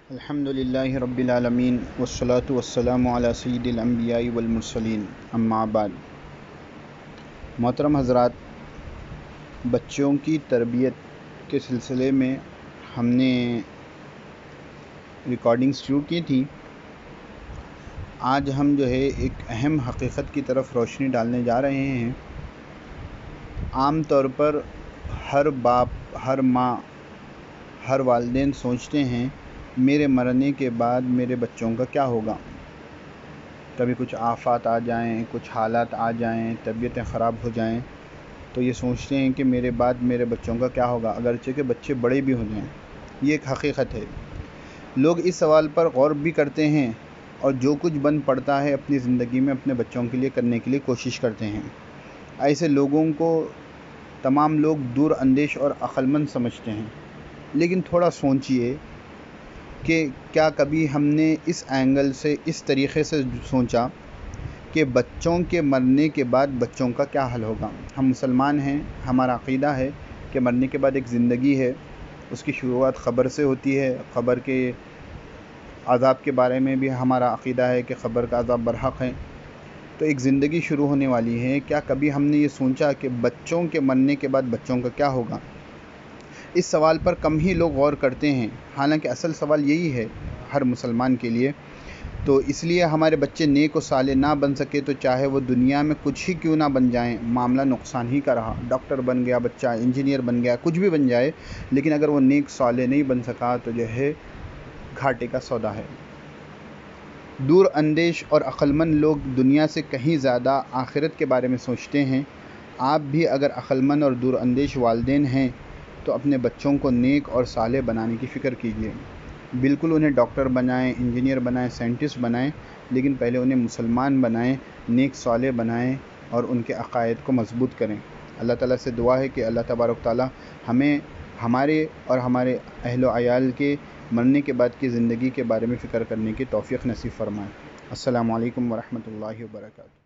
الحمدللہ رب العالمین والصلاة والسلام علی سید الانبیاء والمرسلین اما بعد۔ محترم حضرات، بچوں کی تربیت کے سلسلے میں ہم نے ریکارڈنگ شروع کی تھی۔ آج ہم ایک اہم حقیقت کی طرف روشنی ڈالنے جا رہے ہیں۔ عام طور پر ہر باپ، ہر ماں، ہر والدین سوچتے ہیں میرے مرنے کے بعد میرے بچوں کا کیا ہوگا۔ کبھی کچھ آفات آ جائیں، کچھ حالات آ جائیں، طبیعتیں خراب ہو جائیں تو یہ سوچتے ہیں کہ میرے بعد میرے بچوں کا کیا ہوگا، اگرچہ کہ بچے بڑے بھی ہو جائیں۔ یہ ایک حقیقت ہے۔ لوگ اس سوال پر غور بھی کرتے ہیں اور جو کچھ بن پڑتا ہے اپنی زندگی میں اپنے بچوں کے لیے کرنے کے لیے کوشش کرتے ہیں۔ ایسے لوگوں کو تمام لوگ دور اندیش اور عقل مند سمجھتے ہیں، لیکن تھوڑا سوچئے کہ کیا کبھی ہم نے اس اینگل سے، اس طریقے سے سوچا کہ بچوں کے مرنے کے بعد بچوں کا کیا حل ہوگا۔ ہم مسلمان ہیں، ہمارا عقیدہ ہے کہ مرنے کے بعد ایک زندگی ہے، اس کی شروعات قبر سے ہوتی ہے۔ قبر کے عذاب کے بارے میں بھی ہمارا عقیدہ ہے کہ قبر کا عذاب برحق ہے، تو ایک زندگی شروع ہونے والی ہے۔ کیا کبھی ہم نے یہ سوچا کہ بچوں کے مرنے کے بعد بچوں کا کیا ہوگا؟ اس سوال پر کم ہی لوگ غور کرتے ہیں، حالانکہ اصل سوال یہی ہے ہر مسلمان کے لیے۔ تو اس لیے ہمارے بچے نیک و صالح نہ بن سکے تو چاہے وہ دنیا میں کچھ ہی کیوں نہ بن جائیں، معاملہ نقصان ہی کا رہا۔ ڈاکٹر بن گیا بچہ، انجینئر بن گیا، کچھ بھی بن جائے، لیکن اگر وہ نیک صالح نہیں بن سکا تو گھاٹے کا سودا ہے۔ دور اندیش اور عقل مند لوگ دنیا سے کہیں زیادہ آخرت کے بارے میں سوچتے ہیں۔ آپ بھی اگر عقل مند اور دور اندیش والدین ہیں تو اپنے بچوں کو نیک اور صالح بنانے کی فکر کیجیے۔ بالکل انہیں ڈاکٹر بنائیں، انجینئر بنائیں، سائنٹسٹ بنائیں، لیکن پہلے انہیں مسلمان بنائیں، نیک صالح بنائیں اور ان کے عقائد کو مضبوط کریں۔ اللہ تعالیٰ سے دعا ہے کہ اللہ تبارک تعالیٰ ہمیں ہمارے اور ہمارے اہل و عیال کے مرنے کے بعد کی زندگی کے بارے میں فکر کرنے کی توفیق نصیب فرمائے۔ السلام علیکم ورحمۃ اللہ وبرکاتہ۔